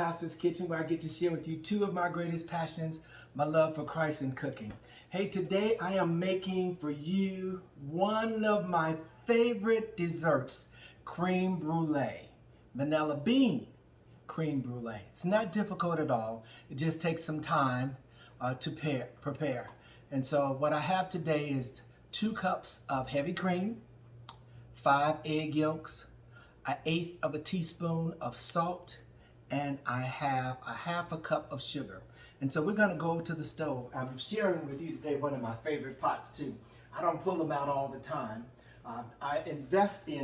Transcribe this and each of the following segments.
Pastor's Kitchen, where I get to share with you two of my greatest passions, my love for Christ and cooking. Hey, today I am making for you one of my favorite desserts, Cream Brulee, vanilla bean Cream Brulee. It's not difficult at all. It just takes some time to prepare. And so what I have today is 2 cups of heavy cream, 5 egg yolks, 1/8 of a teaspoon of salt, and I have a 1/2 cup of sugar. And so we're gonna go to the stove. I'm sharing with you today one of my favorite pots too. I don't pull them out all the time.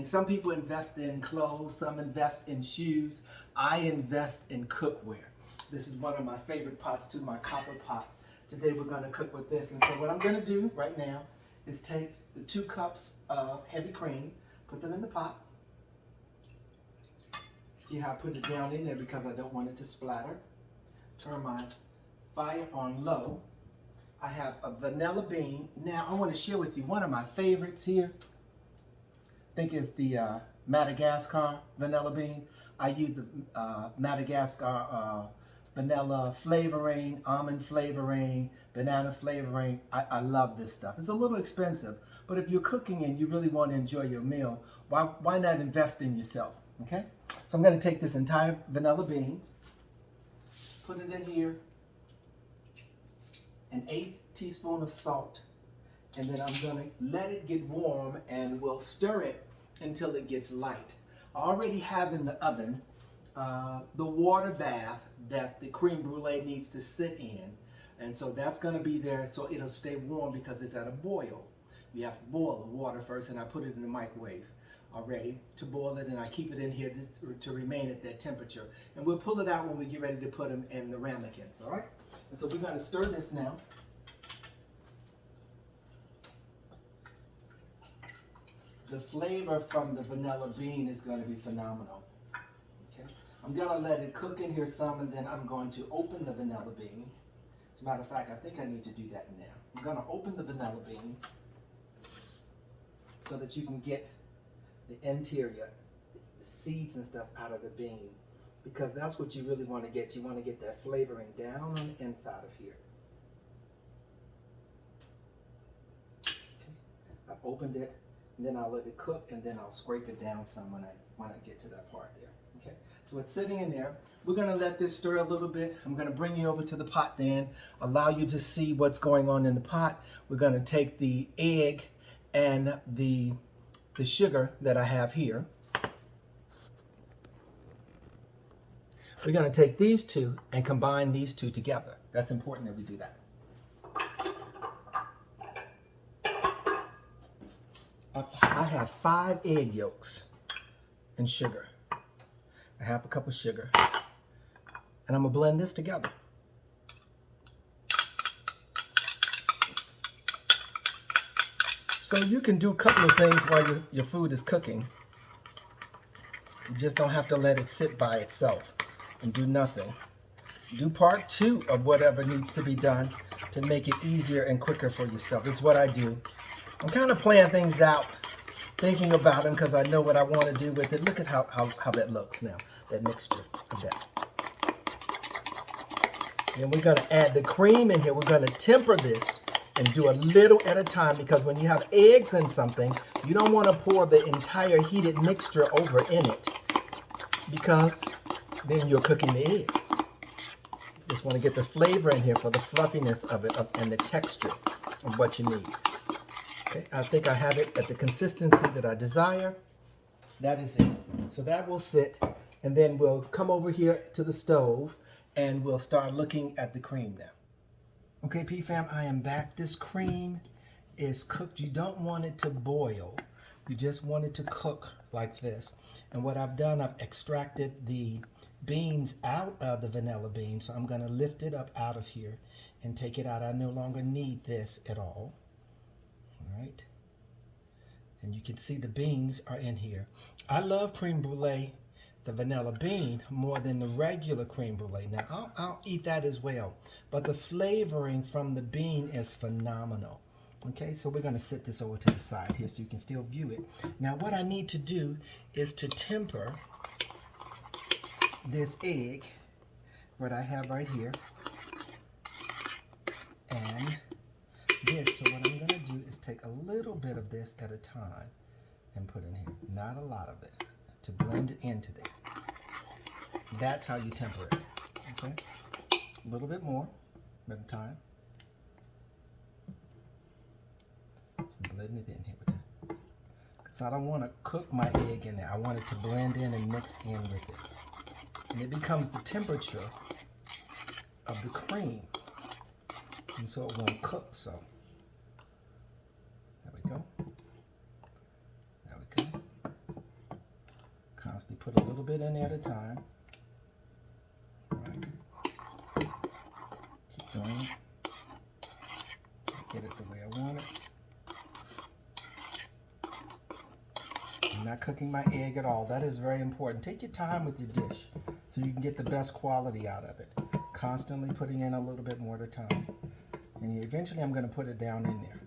Some people invest in clothes, some invest in shoes. I invest in cookware. This is one of my favorite pots too, my copper pot. Today we're gonna cook with this. And so what I'm gonna do right now is take the 2 cups of heavy cream, put them in the pot. See how I put it down in there because I don't want it to splatter. Turn my fire on low. I have a vanilla bean. Now I want to share with you one of my favorites here. I think it's the Madagascar vanilla bean. I use the Madagascar vanilla flavoring, almond flavoring, banana flavoring. I love this stuff. It's a little expensive, but if you're cooking and you really want to enjoy your meal, why not invest in yourself? Okay? So I'm going to take this entire vanilla bean, put it in here, 1/8 teaspoon of salt, and then I'm going to let it get warm and we'll stir it until it gets light. I already have in the oven the water bath that the creme brulee needs to sit in, and so that's going to be there so it'll stay warm because it's at a boil. You have to boil the water first, and I put it in the microwave already to boil it, and I keep it in here to remain at that temperature. And we'll pull it out when we get ready to put them in the ramekins, all right? And so we're going to stir this now. The flavor from the vanilla bean is going to be phenomenal. Okay, I'm going to let it cook in here some, and then I'm going to open the vanilla bean. As a matter of fact, I think I need to do that now. I'm going to open the vanilla bean so that you can get the interior, the seeds and stuff out of the bean, because that's what you really want to get. You want to get that flavoring down on the inside of here. Okay. I've opened it, and then I'll let it cook, and then I'll scrape it down some when I get to that part there. Okay, so it's sitting in there. We're going to let this stir a little bit. I'm going to bring you over to the pot then, allow you to see what's going on in the pot. We're going to take the egg and the sugar that I have here. We're going to take these two and combine these two together. That's important that we do that. I have 5 egg yolks and sugar. I have a cup of sugar. And I'm going to blend this together. So you can do a couple of things while your food is cooking. You just don't have to let it sit by itself and do nothing. Do part 2 of whatever needs to be done to make it easier and quicker for yourself. This is what I do. I'm kind of playing things out, thinking about them because I know what I want to do with it. Look at how that looks now, that mixture of that. And we're going to add the cream in here. We're going to temper this and do a little at a time, because when you have eggs in something, you don't want to pour the entire heated mixture over in it, because then you're cooking the eggs. You just want to get the flavor in here for the fluffiness of it and the texture of what you need. Okay, I think I have it at the consistency that I desire. That is it. So that will sit, and then we'll come over here to the stove and we'll start looking at the cream now. Okay, P-Fam, I am back. This cream is cooked. You don't want it to boil. You just want it to cook like this. And what I've done, I've extracted the beans out of the vanilla bean. So I'm going to lift it up out of here and take it out. I no longer need this at all. All right. And you can see the beans are in here. I love creme brulee, the vanilla bean, more than the regular creme brulee. Now, I'll eat that as well. But the flavoring from the bean is phenomenal. Okay, so we're going to set this over to the side here so you can still view it. Now, what I need to do is to temper this egg what I have right here. And this, so what I'm going to do is take a little bit of this at a time and put in here. Not a lot of it, to blend it into there. That's how you temper it. Okay? A little bit more at a time. Blend it in here with it. Because I don't want to cook my egg in there. I want it to blend in and mix in with it. And it becomes the temperature of the cream. And so it won't cook, so. There we go. There we go. Constantly put a little bit in there at a time. All right. Keep doing it. Get it the way I want it. I'm not cooking my egg at all. That is very important. Take your time with your dish so you can get the best quality out of it. Constantly putting in a little bit more at a time. And eventually I'm going to put it down in there.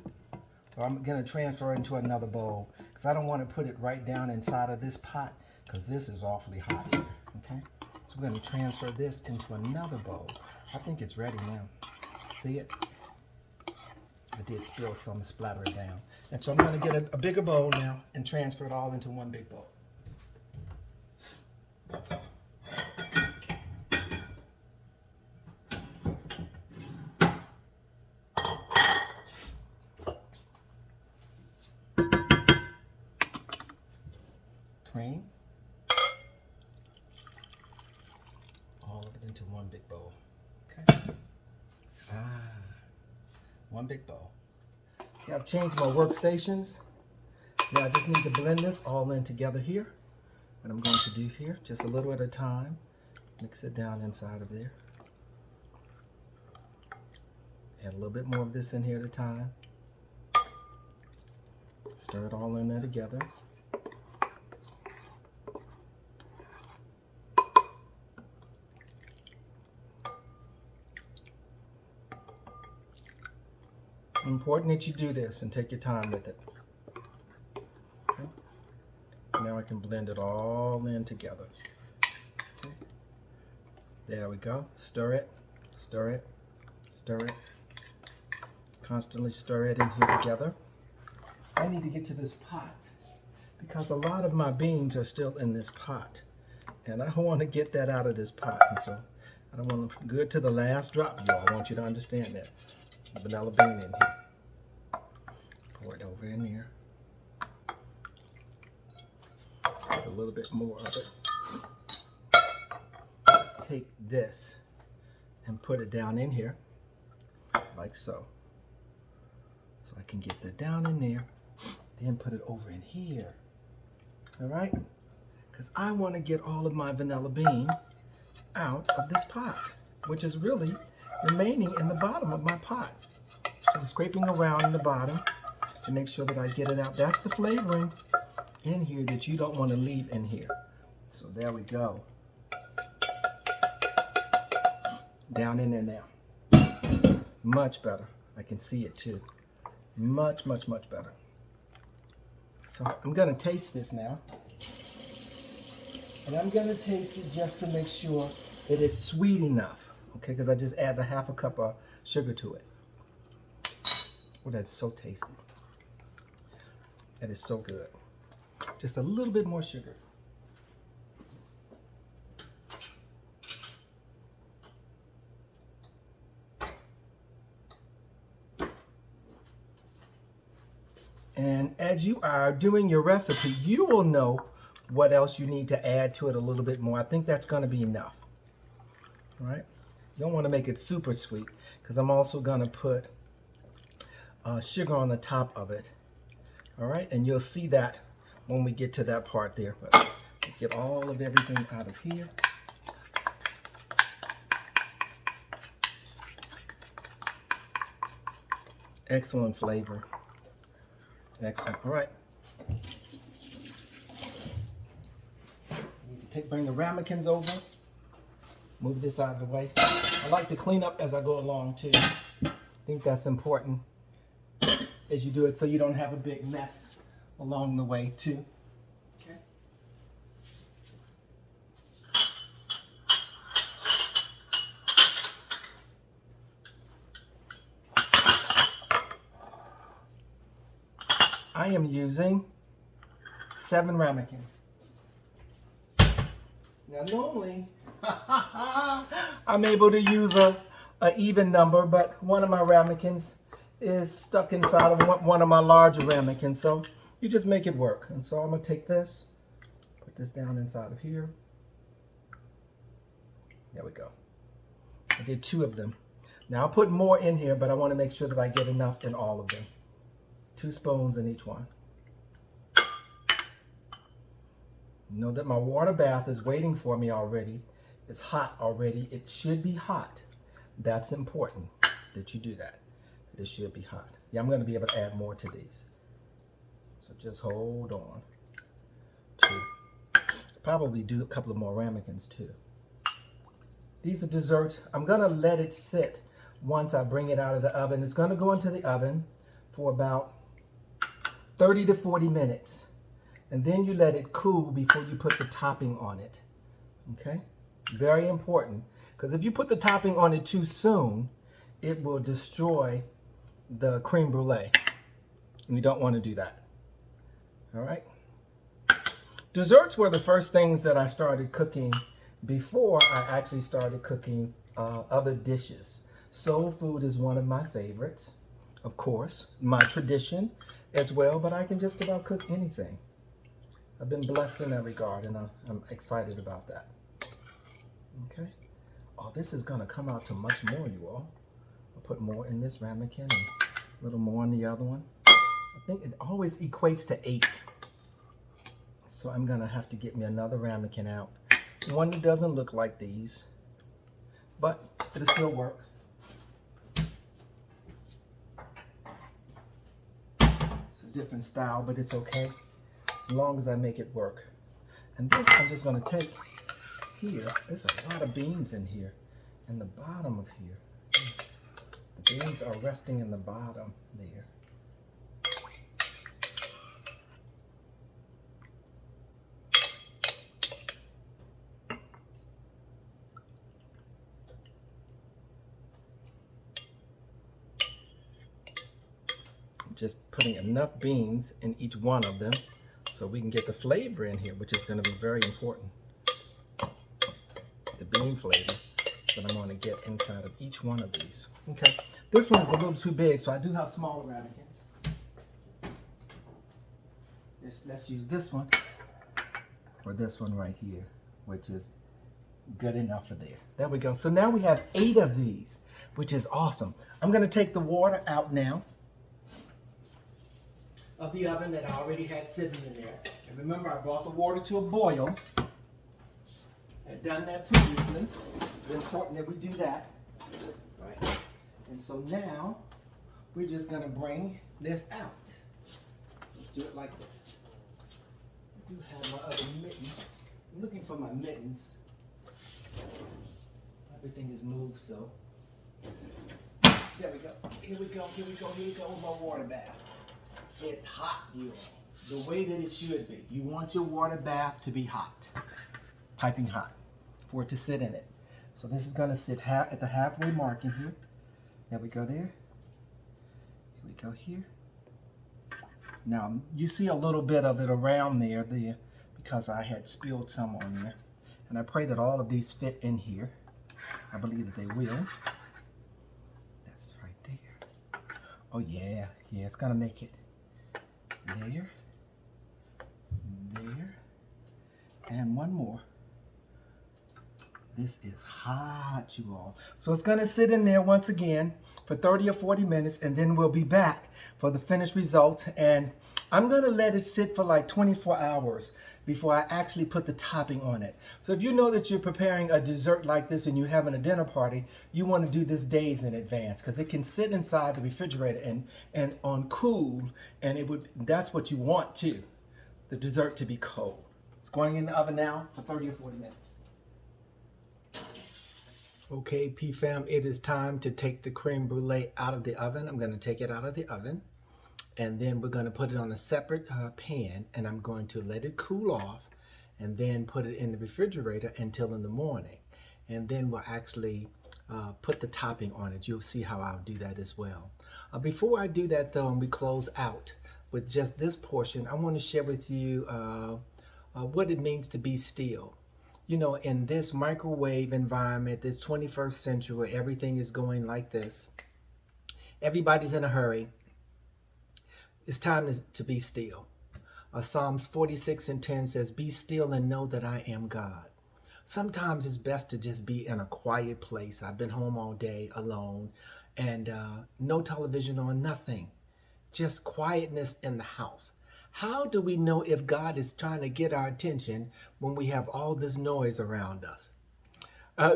Or I'm going to transfer it into another bowl because I don't want to put it right down inside of this pot because this is awfully hot here. Okay? So we're going to transfer this into another bowl. I think it's ready now. See it? I did spill some, splatter it down. And so I'm going to get a bigger bowl now and transfer it all into one big bowl. Cream. All of it into one big bowl. Okay. One big bowl. Okay, I've changed my workstations. Now I just need to blend this all in together here. What I'm going to do here, just a little at a time. Mix it down inside of there. Add a little bit more of this in here at a time. Stir it all in there together. Important that you do this and take your time with it. Okay. Now I can blend it all in together. Okay. There we go. Stir it, stir it, stir it. Constantly stir it in here together. I need to get to this pot because a lot of my beans are still in this pot. And I want to get that out of this pot. And so I don't want to good to the last drop, y'all. I want you to understand that. Vanilla bean in here. Pour it over in there. Put a little bit more of it. Take this and put it down in here, like so. So I can get that down in there, then put it over in here. All right? Because I want to get all of my vanilla bean out of this pot, which is really remaining in the bottom of my pot. So I'm scraping around in the bottom to make sure that I get it out. That's the flavoring in here that you don't want to leave in here. So there we go. Down in there now. Much better. I can see it too. Much, much, much better. So I'm going to taste this now. And I'm going to taste it just to make sure that it's sweet enough. Okay, because I just add a half a cup of sugar to it. Oh, that's so tasty. That is so good. Just a little bit more sugar. And as you are doing your recipe, you will know what else you need to add to it a little bit more. I think that's going to be enough. All right? You don't want to make it super sweet because I'm also going to put sugar on the top of it. All right? And you'll see that when we get to that part there. But let's get all of everything out of here. Excellent flavor. Excellent. All right. Bring the ramekins over. Move this out of the way. I like to clean up as I go along too. I think that's important as you do it so you don't have a big mess along the way too. Okay. I am using 7 ramekins. Now normally, I'm able to use a even number, but one of my ramekins is stuck inside of one of my larger ramekins, so you just make it work. And so I'm gonna take this, put this down inside of here. There we go. I did 2 of them. Now I'll put more in here, but I want to make sure that I get enough in all of them. 2 spoons in each one. Know that my water bath is waiting for me already. It's hot already. It should be hot. That's important that you do that. It should be hot. Yeah, I'm going to be able to add more to these. So just hold on. 2. Probably do a couple of more ramekins too. These are desserts. I'm going to let it sit once I bring it out of the oven. It's going to go into the oven for about 30 to 40 minutes. And then you let it cool before you put the topping on it. Okay? Very important. Because if you put the topping on it too soon, it will destroy the creme brulee. And you don't want to do that. All right? Desserts were the first things that I started cooking before I actually started cooking other dishes. Soul food is one of my favorites, of course, my tradition as well, but I can just about cook anything. I've been blessed in that regard, and I'm excited about that. Okay. Oh, this is going to come out to much more, you all. I'll put more in this ramekin and a little more in the other one. I think it always equates to 8. So I'm going to have to get me another ramekin out. One that doesn't look like these, but it'll still work. It's a different style, but it's okay as long as I make it work. And this I'm just going to take here. There's a lot of beans in here, in the bottom of here. The beans are resting in the bottom there. Just putting enough beans in each one of them so we can get the flavor in here, which is going to be very important. The bean flavor that I'm going to get inside of each one of these. Okay, this one is a little too big, so I do have smaller ramekins. Let's use this one or this one right here, which is good enough for there. There we go. So now we have 8 of these, which is awesome. I'm going to take the water out now of the oven that I already had sitting in there. And remember, I brought the water to a boil. I've done that previously. It's important that we do that. Right? And so now, we're just going to bring this out. Let's do it like this. I do have my other mitten. I'm looking for my mittens. Everything is moved, so. There we go. Here we go, here we go, here we go with my water bath. It's hot, you all. The way that it should be. You want your water bath to be hot. Piping hot. For it to sit in it. So this is going to sit at the halfway mark in here. There we go there. Here we go here. Now, you see a little bit of it around there because I had spilled some on there. And I pray that all of these fit in here. I believe that they will. That's right there. Oh yeah, yeah, it's going to make it. There, there, and one more. This is hot, you all. So it's going to sit in there once again for 30 or 40 minutes, and then we'll be back for the finished result. And I'm going to let it sit for like 24 hours before I actually put the topping on it. So if you know that you're preparing a dessert like this and you're having a dinner party, you want to do this days in advance because it can sit inside the refrigerator and on cool, and that's what you want too, the dessert to be cold. It's going in the oven now for 30 or 40 minutes. Okay, P-Fam, it is time to take the creme brulee out of the oven. I'm going to take it out of the oven, and then we're going to put it on a separate pan, and I'm going to let it cool off, and then put it in the refrigerator until in the morning. And then we'll actually put the topping on it. You'll see how I'll do that as well. Before I do that, though, and we close out, with just this portion, I want to share with you what it means to be still. You know, in this microwave environment, this 21st century where everything is going like this, everybody's in a hurry. It's time to be still. Psalms 46:10 says, "Be still and know that I am God." Sometimes it's best to just be in a quiet place. I've been home all day alone and no television on, nothing. Just quietness in the house. How do we know if God is trying to get our attention when we have all this noise around us?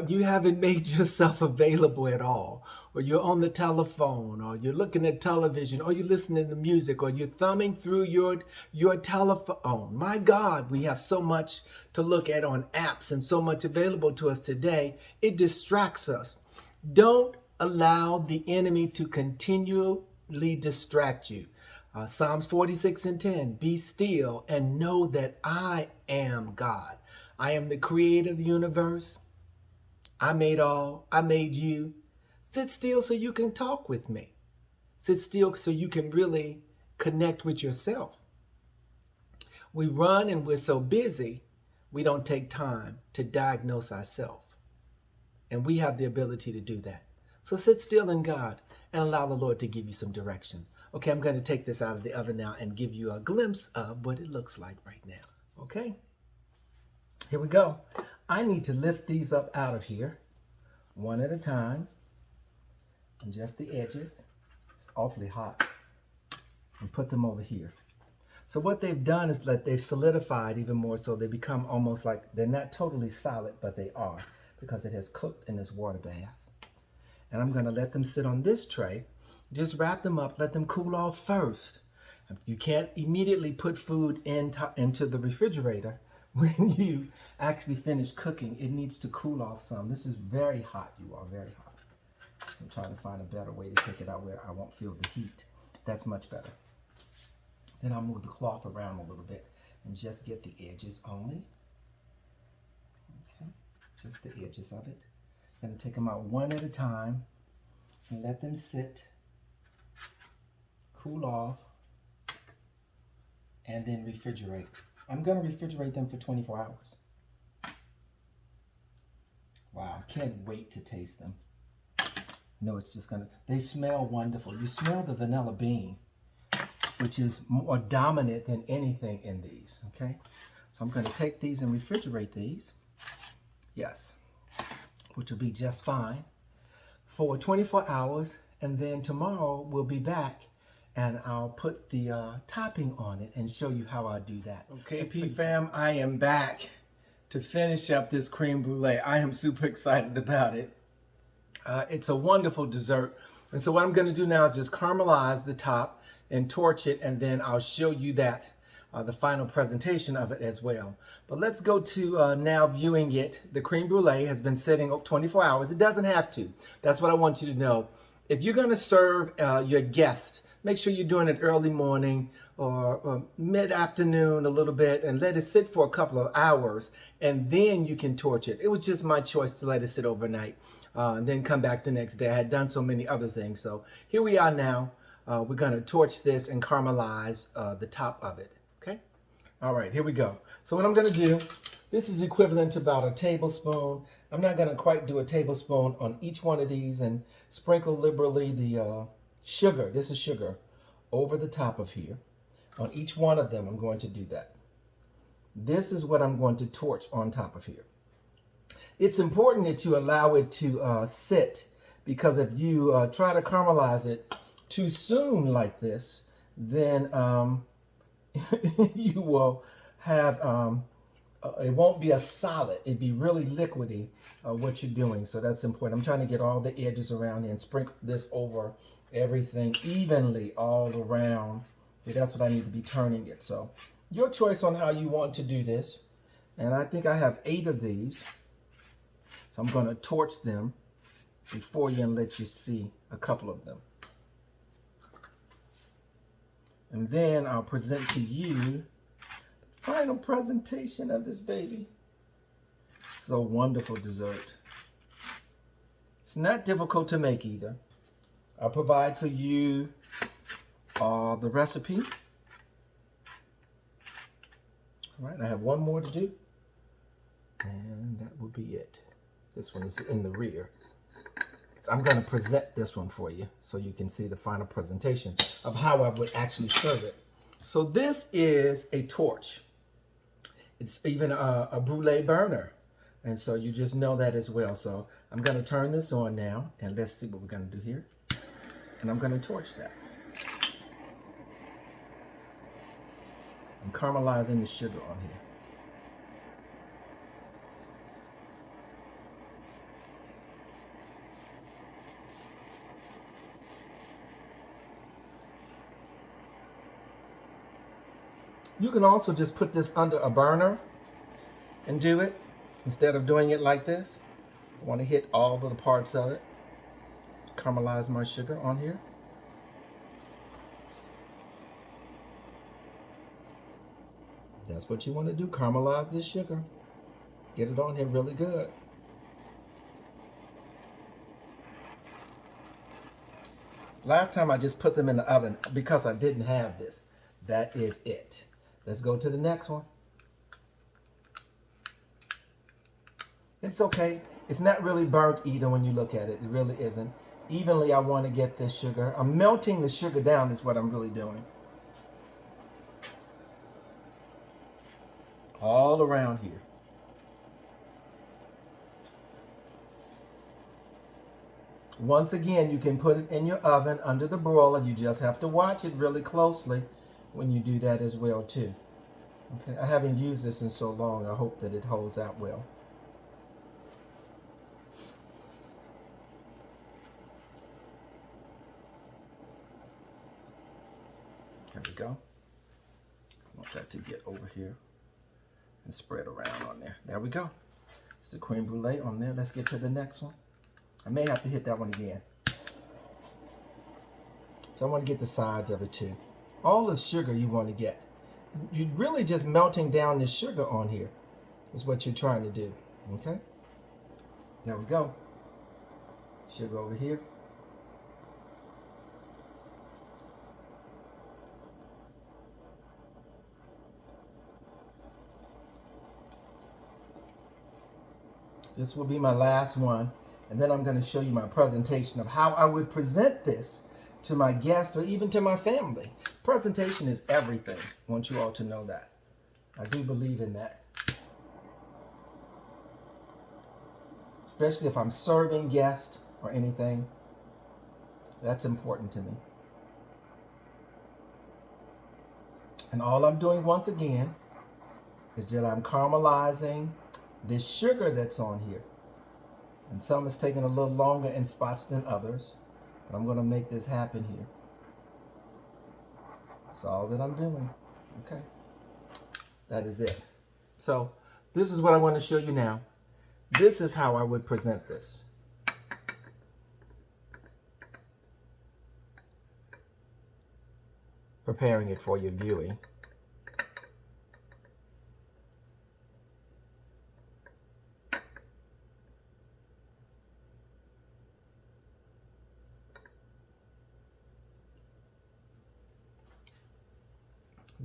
You haven't made yourself available at all, or you're on the telephone, or you're looking at television, or you're listening to music, or you're thumbing through your telephone. My God, we have so much to look at on apps and so much available to us today. It distracts us. Don't allow the enemy to continually distract you. Psalms 46:10, "Be still and know that I am God. I am the creator of the universe. I made all. I made you." Sit still so you can talk with me. Sit still so you can really connect with yourself. We run and we're so busy, we don't take time to diagnose ourselves. And we have the ability to do that. So sit still in God and allow the Lord to give you some direction. Okay, I'm going to take this out of the oven now and give you a glimpse of what it looks like right now. Okay, here we go. I need to lift these up out of here one at a time, and just the edges. It's awfully hot. And put them over here. So what they've done is that they've solidified even more, so they become almost like, they're not totally solid, but they are, because it has cooked in this water bath. And I'm going to let them sit on this tray. Just wrap them up, let them cool off first. You can't immediately put food into the refrigerator when you actually finish cooking. It needs to cool off some. This is very hot, you all, very hot. So I'm trying to find a better way to take it out where I won't feel the heat. That's much better. Then I'll move the cloth around a little bit and just get the edges only. Okay, just the edges of it. I'm going to take them out one at a time and let them sit, cool off, and then refrigerate. I'm going to refrigerate them for 24 hours. Wow, I can't wait to taste them. No, it's just gonna, they smell wonderful. You smell the vanilla bean, which is more dominant than anything in these, okay? So I'm gonna take these and refrigerate these. Yes, which will be just fine for 24 hours. And then tomorrow we'll be back and I'll put the topping on it and show you how I do that. Okay, P fam, I am back to finish up this creme brulee. I am super excited about it. It's a wonderful dessert. And so what I'm going to do now is just caramelize the top and torch it, and then I'll show you that, the final presentation of it as well. But let's go to now viewing it. The creme brulee has been sitting 24 hours. It doesn't have to. That's what I want you to know. If you're going to serve your guest, make sure you're doing it early morning or mid-afternoon a little bit, and let it sit for a couple of hours, and then you can torch it. It was just my choice to let it sit overnight and then come back the next day. I had done so many other things. So here we are now. We're going to torch this and caramelize the top of it. Okay? All right, here we go. So what I'm going to do, this is equivalent to about a tablespoon. I'm not going to quite do a tablespoon on each one of these, and sprinkle liberally the sugar. This is sugar over the top of here. On each one of them, I'm going to do that. This is what I'm going to torch on top of here. It's important that you allow it to sit, because if you try to caramelize it too soon like this, then you will have, it won't be a solid. It'd be really liquidy, what you're doing. So that's important. I'm trying to get all the edges around here and sprinkle this over everything evenly all around. Okay, that's what I need to be turning it. So your choice on how you want to do this. And I think I have 8 of these. So I'm going to torch them before you and let you see a couple of them. And then I'll present to you the final presentation of this baby. It's a wonderful dessert. It's not difficult to make either. I'll provide for you the recipe All right, I have one more to do, and that will be it. This one is in the rear. So I'm going to present this one for you so you can see the final presentation of how I would actually serve it. So this is a torch. It's even a brulee burner. And so you just know that as well. So I'm going to turn this on now, and let's see what we're going to do here. And I'm going to torch that. I'm caramelizing the sugar on here. You can also just put this under a burner and do it instead of doing it like this. I want to hit all of the parts of it. Caramelize my sugar on here. That's what you want to do, caramelize this sugar. Get it on here really good. Last time I just put them in the oven because I didn't have this. That is it. Let's go to the next one. It's okay. It's not really burnt either when you look at it. It really isn't. Evenly, I want to get this sugar. I'm melting the sugar down is what I'm really doing. All around here. Once again, you can put it in your oven under the broiler. You just have to watch it really closely when you do that as well too. Okay, I haven't used this in so long. I hope that it holds out well. There we go. I want that to get over here and spread around on there. There we go. It's the creme brulee on there. Let's get to the next one. I may have to hit that one again. So I want to get the sides of it too. All the sugar you want to get. You're really just melting down this sugar on here is what you're trying to do. Okay? There we go. Sugar over here. This will be my last one. And then I'm going to show you my presentation of how I would present this to my guests or even to my family. Presentation is everything. I want you all to know that. I do believe in that. Especially if I'm serving guests or anything. That's important to me. And all I'm doing once again is that I'm caramelizing this sugar that's on here. And some is taking a little longer in spots than others. But I'm going to make this happen here. That's all that I'm doing. Okay. That is it. So this is what I want to show you now. This is how I would present this. Preparing it for your viewing.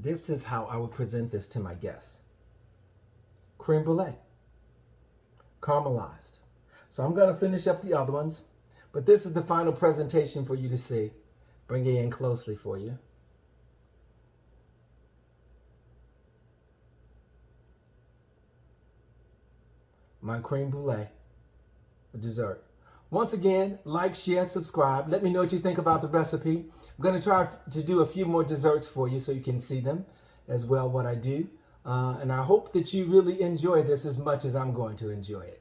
This is how I would present this to my guests. Creme brulee. Caramelized. So I'm going to finish up the other ones, but this is the final presentation for you to see. Bring it in closely for you. My creme brulee, a dessert. Once again, like, share, subscribe. Let me know what you think about the recipe. I'm going to try to do a few more desserts for you so you can see them as well, what I do. And I hope that you really enjoy this as much as I'm going to enjoy it.